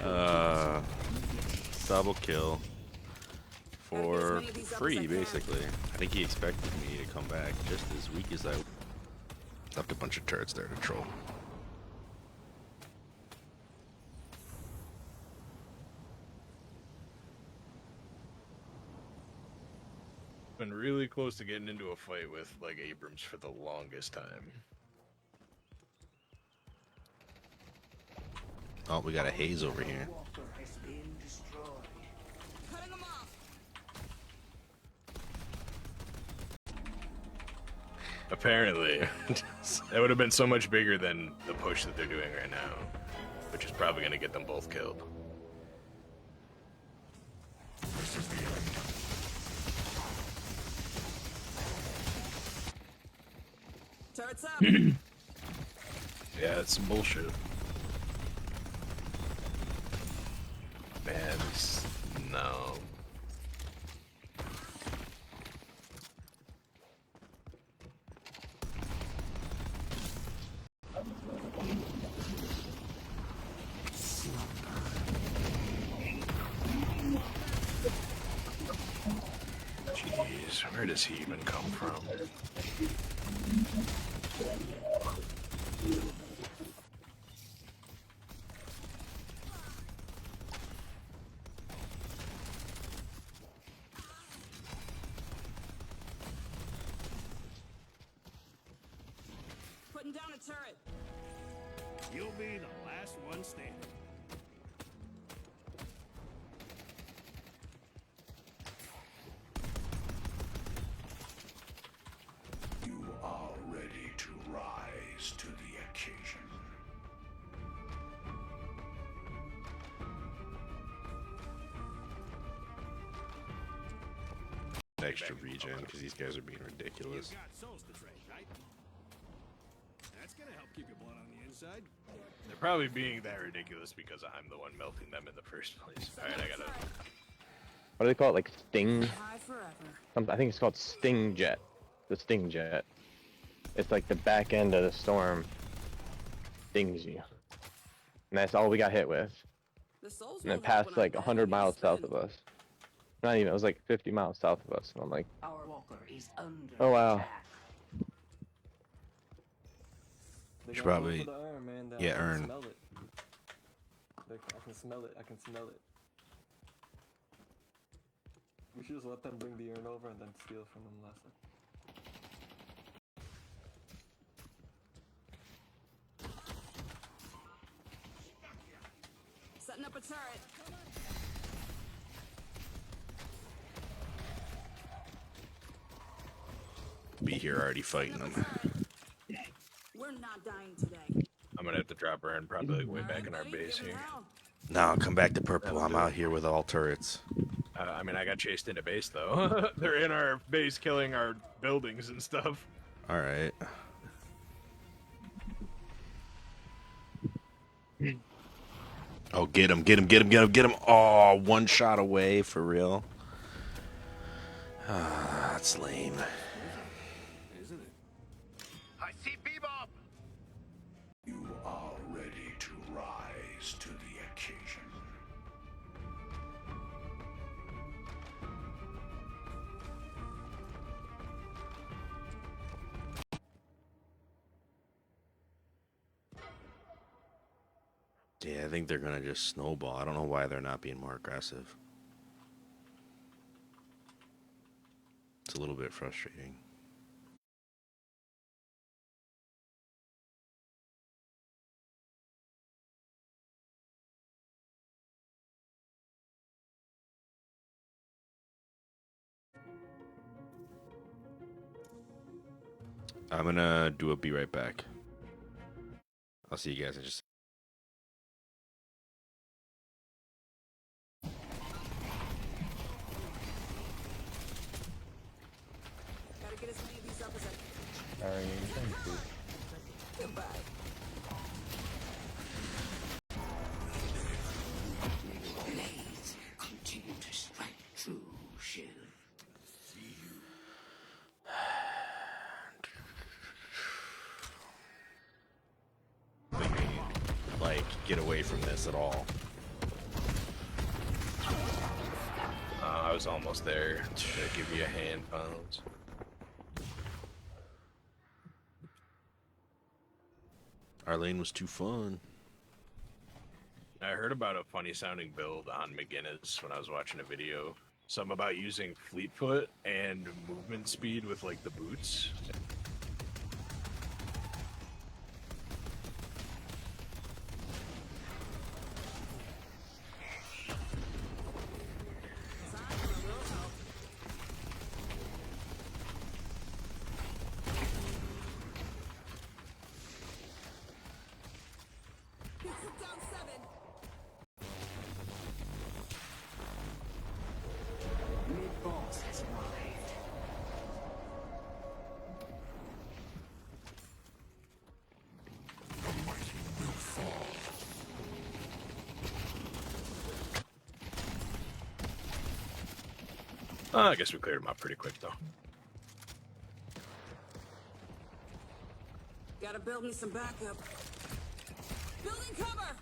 uh, double kill for free, basically. I think he expected me to come back just as weak as I left a bunch of turrets there to troll. Been really close to getting into a fight with like Abrams for the longest time. Oh, we got a haze over here. Apparently, that would have been so much bigger than the push that they're doing right now, which is probably going to get them both killed. Turrets up. Yeah, it's some bullshit. Man, no. Jeez, where does he even come from? Putting down a turret. You'll be the last one standing. You are ready to rise to the occasion. Extra regen because these guys are being ridiculous. You've got souls to trade, right? That's gonna help keep your blood on the inside. They're probably being that ridiculous because I'm the one melting them in the first place. Alright, I gotta... What do they call it? Like Sting? High forever. I think it's called Sting Jet. The Sting Jet. It's like the back end of the storm stings you. And that's all we got hit with. The souls And it won't help passed when like I'm 100 dead. miles south of us. Not even, it was like 50 miles south of us. And I'm like, Our walker is under oh wow. attack. They Should got probably- one for the urn, man. yeah, I can urn. smell it. I can smell it. I can smell it. We should just let them bring the urn over and then steal from them last time. Setting up a turret. Be here already fighting them. We're not dying today. I'm gonna have to drop her and probably like way back in our base here. Now come back to purple. I'm out here with all turrets. I mean, I got chased into base though. They're in our base killing our buildings and stuff. All right. Oh, get him! Get him! Get him! Get him! Get him! Oh, one shot away for real. Ah, that's lame. Isn't it? I see Bebop! You are ready to rise to the occasion. Yeah, I think they're gonna just snowball. I don't know why they're not being more aggressive. It's a little bit frustrating. I'm gonna do a be right back. I'll see you guys in just. Gotta get as many of these up as I can. Alright, thank you. Goodbye. Blades continue to strike true, Shiv. get away from this at all. I was almost there to give you a hand, Pounds. Our lane was too fun. I heard about a funny sounding build on McGinnis when I was watching a video. Something about using Fleetfoot and movement speed with like the boots. Down 7. Mid-boss has arrived. I guess we cleared him up pretty quick though. Gotta build me some backup. Building cover!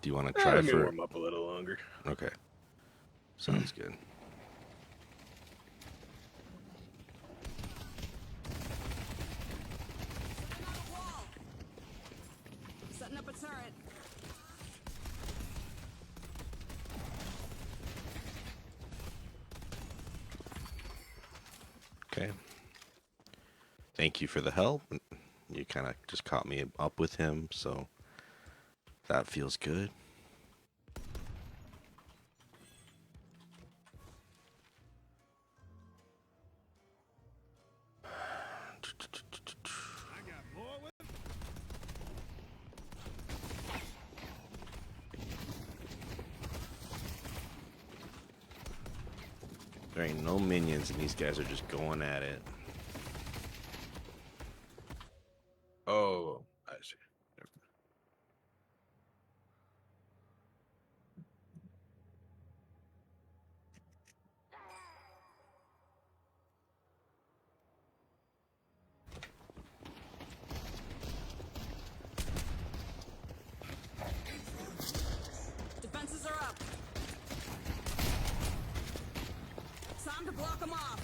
Do you want to try Let me for? warm up a little longer. Okay. Sounds good. Setting up a wall. Setting up a turret. Okay. Thank you for the help. You kind of just caught me up with him, so that feels good. There ain't no minions, and these guys are just going at it. Oh, I see. Defenses are up. Time to block them off.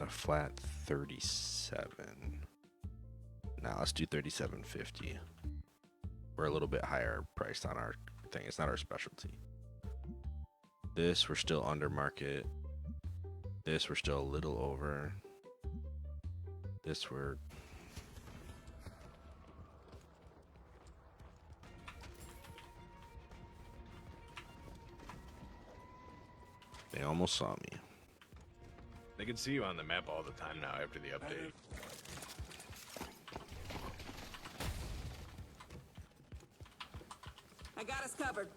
A flat 37. Now let's do 37.50. We're a little bit higher priced on our thing. It's not our specialty. This we're still under market. This we're still a little over. This we're they almost saw me. They can see you on the map all the time now after the update. I got us covered.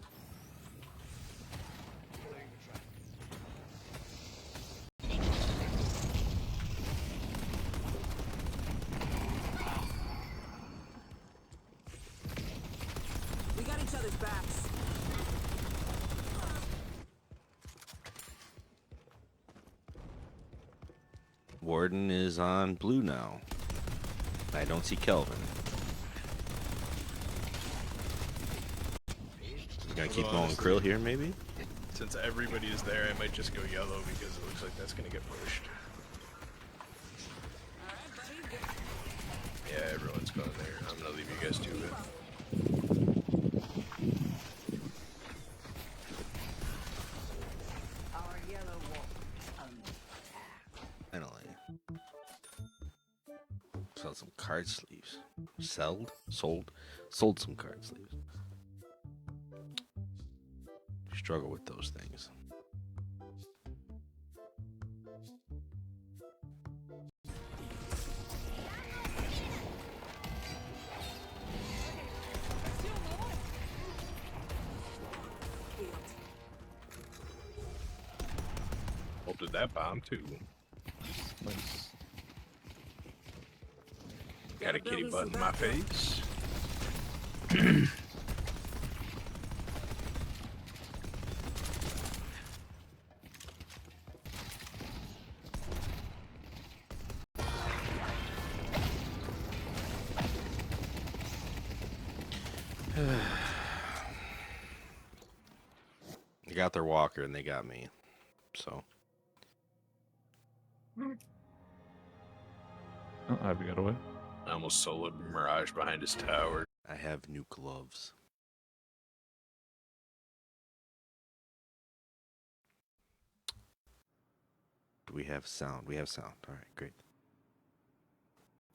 We got each other's backs. Warden is on blue now. I don't see Kelvin. You gonna keep going Krill here, maybe? Since everybody is there, I might just go yellow because it looks like that's gonna get pushed. All right, buddy. Yeah, everyone's going there. I'm gonna leave you guys to it. Our yellow wall under attack. Finally. Sold some card sleeves. Sold some card sleeves. Struggle with those things. ulted that bomb too. Nice. Got a kitty butt in my face. They got their walker and they got me. So Oh, Ivy got away. I almost soloed Mirage behind his tower. I have new gloves. Do we have sound? We have sound. All right, great.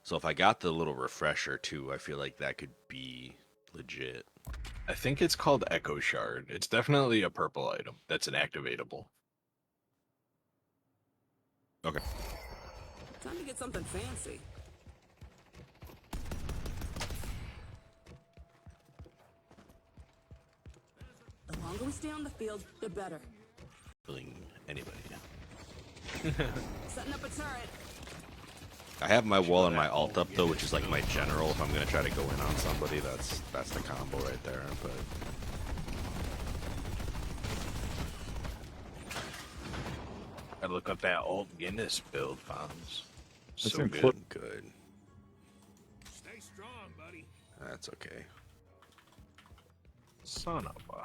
So if I got the little refresher too, I feel like that could be legit. I think it's called Echo Shard. It's definitely a purple item. That's an activatable. Okay. Time to get something fancy. The longer we stay on the field, the better. Killing anybody. Setting up a turret. I have my wall and my alt up though, which is like my general. If I'm gonna try to go in on somebody, that's the combo right there. But Gotta look up that old Guinness build, Fonz. That's So in good. good. Stay strong, buddy. That's okay. Son of a.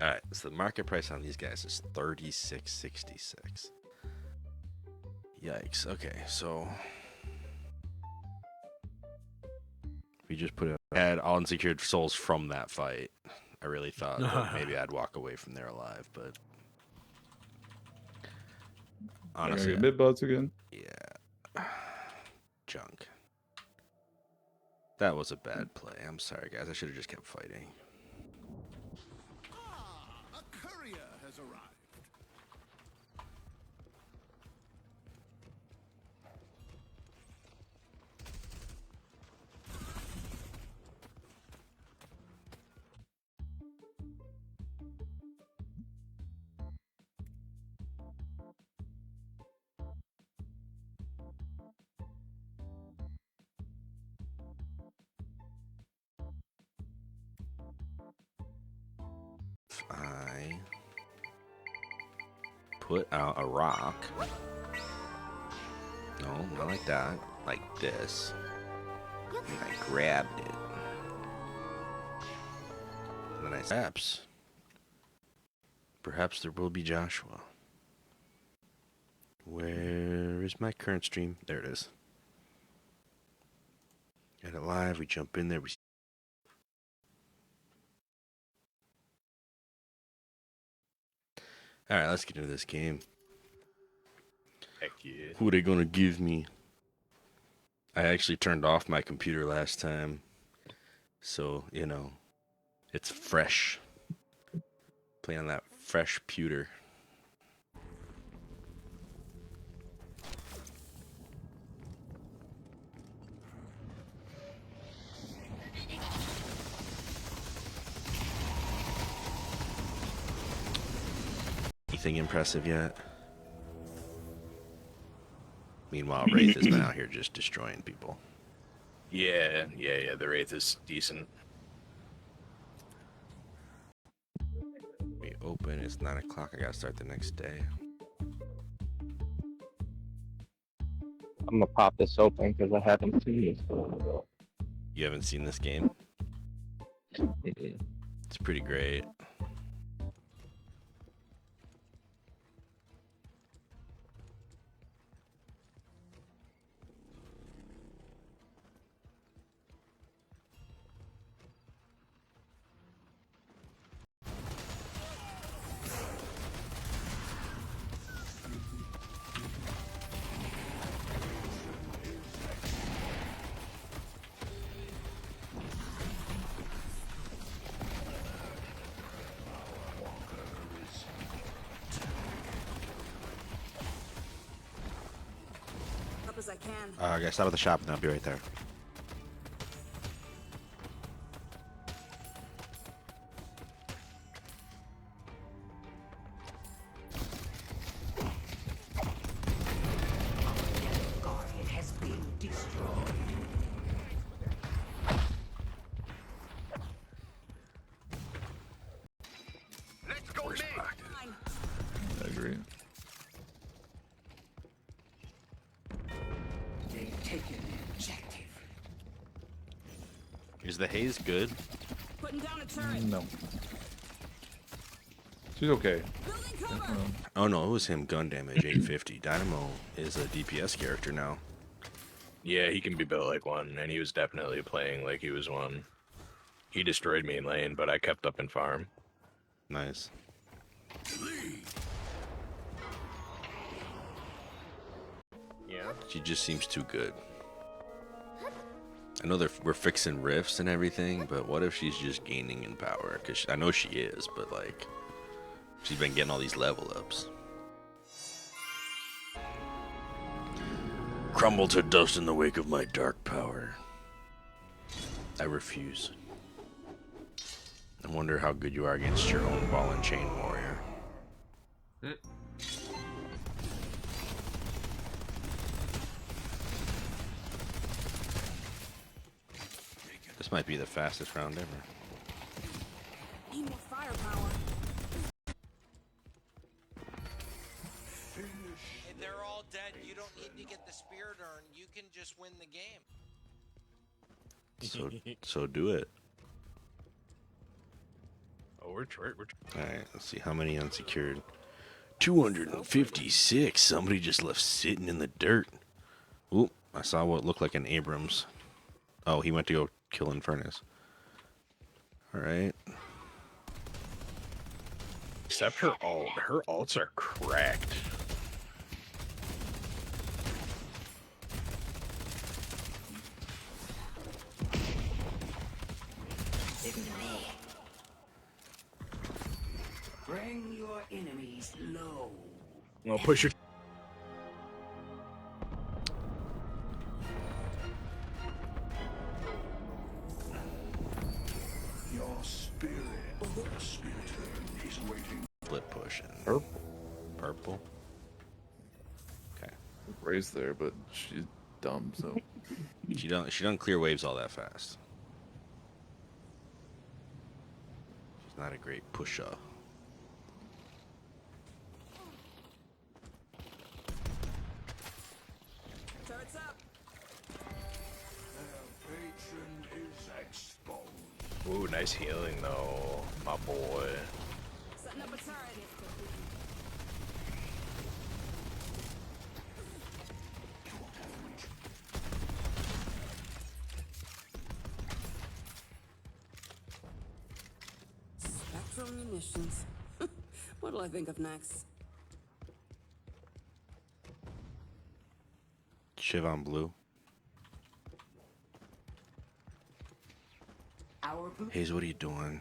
All right, so the market price on these guys is $36.66. Yikes. Okay, so we just put had all unsecured souls from that fight. I really thought that maybe I'd walk away from there alive, but honestly, Mid bots again. yeah, junk. That was a bad play. I'm sorry, guys. I should have just kept fighting. A courier has arrived. I put out a rock. No, not like that. Like this. And I grabbed it. And then I perhaps there will be Joshua. Where is my current stream? There it is. Got it live. We jump in there. We All right, let's get into this game. Heck yeah. Who are they gonna give me? I actually turned off my computer last time, so you know, it's fresh. Playing on that fresh pewter. Anything impressive yet? Meanwhile, Wraith has been out here just destroying people. Yeah. The Wraith is decent. We open, it's 9 o'clock. I gotta start the next day. I'm gonna pop this open because I haven't seen this. You haven't seen this game? It's pretty great. as I can. I gotta stop at the shop and I'll be right there. Guardian has been destroyed. Let's go mid. Fine. I agree. They've taken the objective. Is the haze good? Putting down a turret. No. She's okay. Building cover. Oh no, it was him. Gun damage 850. Dynamo is a DPS character now. Yeah, he can be built like one, and he was definitely playing like he was one. He destroyed me in lane, but I kept up in farm. Nice. Yeah. She just seems too good. I know we're fixing rifts and everything, but what if she's just gaining in power? Because I know she is, but like, she's been getting all these level ups. Crumble to dust in the wake of my dark power. I refuse. I wonder how good you are against your own ball and chain warrior. This might be the fastest round ever. Need more firepower. Hey, they're all dead. You don't need to get the spirit urn. You can just win the game. So do it. Oh, we're Alright, let's see how many unsecured. 256. Somebody just left sitting in the dirt. Oop, I saw what looked like an Abrams. Oh, he went to go kill Infernus. Alright. Except her ult. Her ults are cracked. Bring your enemies low. Well, push your. Your spirit, the spirit is waiting. Split push and Purple. purple. Okay. Ray's there, but she's dumb, so. She don't clear waves all that fast. She's not a great pusher. Turret's up. Their patron is exposed. Ooh, nice healing though, my boy. Setting up a turret. Spectral munitions. What'll I think of next? Shiv on blue. Our boot Hayes, what are you doing?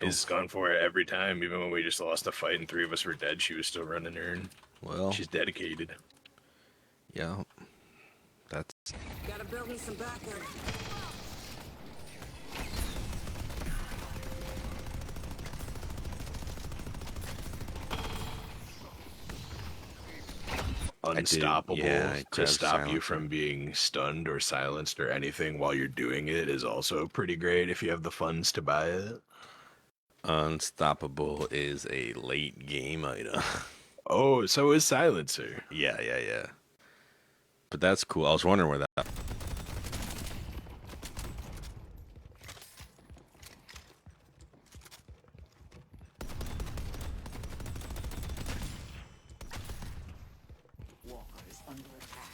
He's gone for it every time, even when we just lost a fight and 3 of us were dead. She was still running her. Well, She's dedicated. yeah. That's Gotta build me some backup. Unstoppable. yeah, I To grabbed stop you silencer. from being stunned or silenced or anything while you're doing it is also pretty great if you have the funds to buy it. Unstoppable is a late game item. Oh, so is silencer. yeah. But that's cool. I was wondering where that. walker is under attack.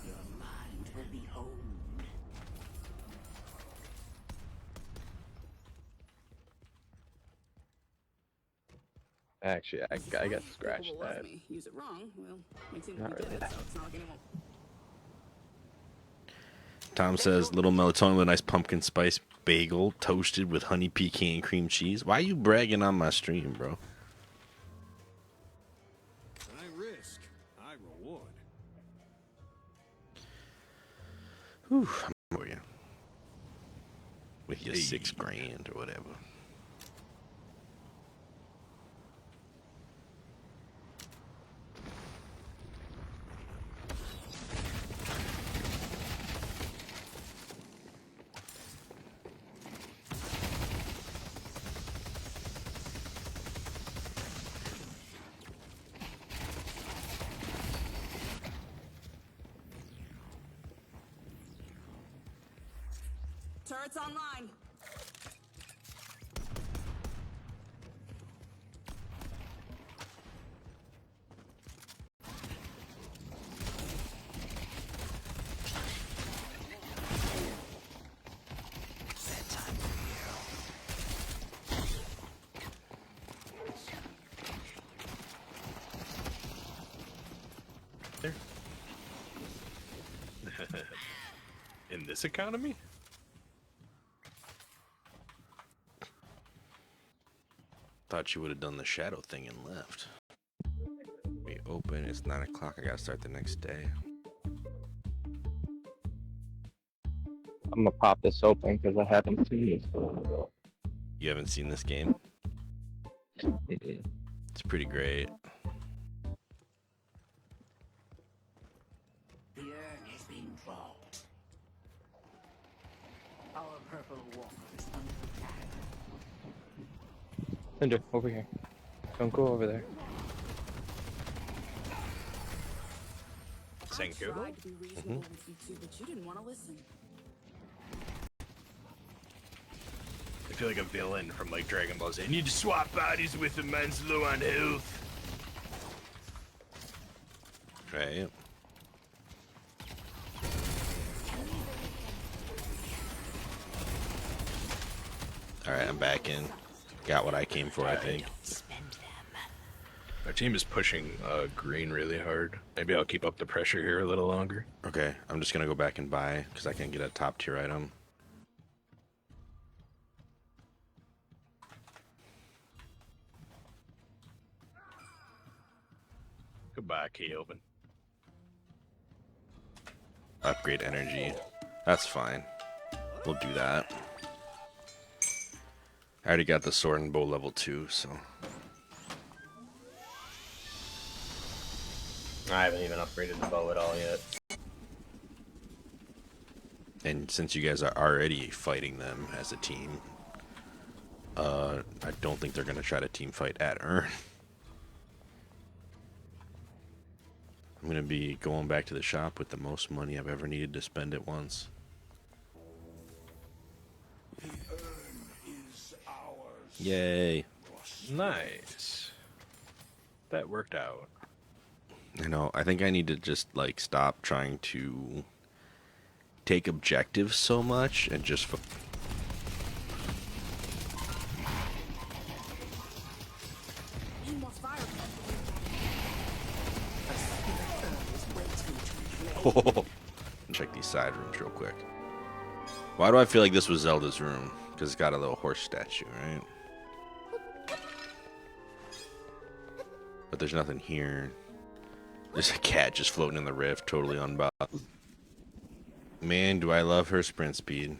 Your mind will be honed. Actually, I got People scratched will love that. me. Use it wrong, well, makes it Not we did really it, so it's not like anyone. Tom says, little melatonin with a nice pumpkin spice bagel toasted with honey pecan cream cheese. Why are you bragging on my stream, bro? I risk, I reward. Whew, I'm for you. With your $6 grand or whatever. Turrets online. In this economy? Thought you would have done the shadow thing and left. We open, it's 9 o'clock, I gotta start the next day. I'm gonna pop this open because I haven't seen it. You haven't seen this game? Mm-mm. It's pretty great. The urn has been dropped. Our purple walker is under attack. Cinder, over here. Don't go over there. I Senku? tried to be reasonable with you two, but you didn't want to listen. I feel like a villain from like Dragon Ball Z. I need to swap bodies with a man's low on health. Right. Alright, I'm back in. Got what I came for, I think. Our team is pushing green really hard. Maybe I'll keep up the pressure here a little longer. Okay, I'm just gonna go back and buy, because I can get a top tier item. Goodbye, key open. Upgrade energy. That's fine. We'll do that. I already got the sword and bow level 2, so. I haven't even upgraded the bow at all yet. And since you guys are already fighting them as a team, I don't think they're gonna try to team fight at Urn. I'm gonna be going back to the shop with the most money I've ever needed to spend at once. The urn is ours. Yay. Nice. That worked out. I know, I think I need to just like stop trying to take objectives so much and just Need more fire. check these side rooms real quick. Why do I feel like this was Zelda's room? Because it's got a little horse statue, right? But there's nothing here. There's a cat just floating in the rift, totally unbothered. Man, do I love her sprint speed.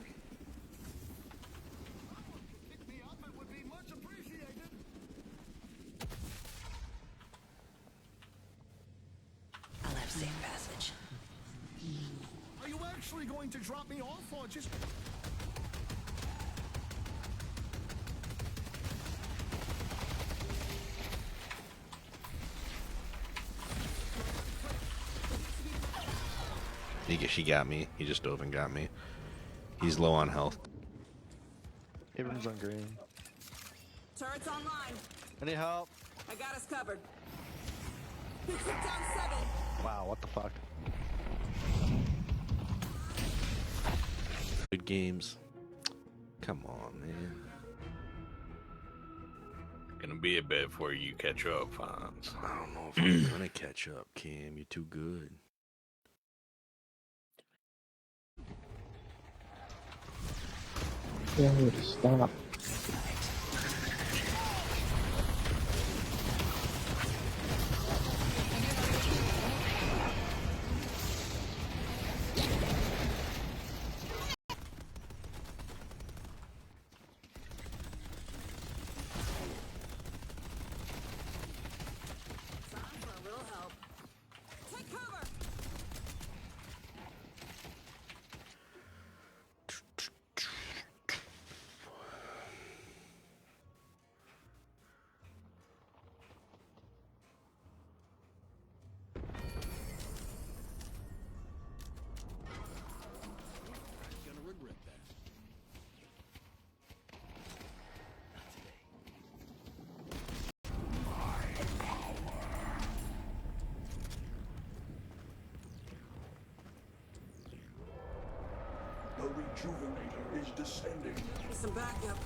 Pick me up, it would be much appreciated. I'll have safe passage. Are you actually going to drop me off or just... She got me. He just dove and got me. He's low on health. Abrams on green. Turrets online. Any help? I got us covered. We took down 7. Wow, what the fuck? Good games. Come on, man. Gonna be a bit before you catch up, Hans. I don't know if I'm gonna catch up, Cam. You're too good. Dude, stop. Time for a little help. Take cover! Gonna regret that. The rejuvenator is descending. Need some backup.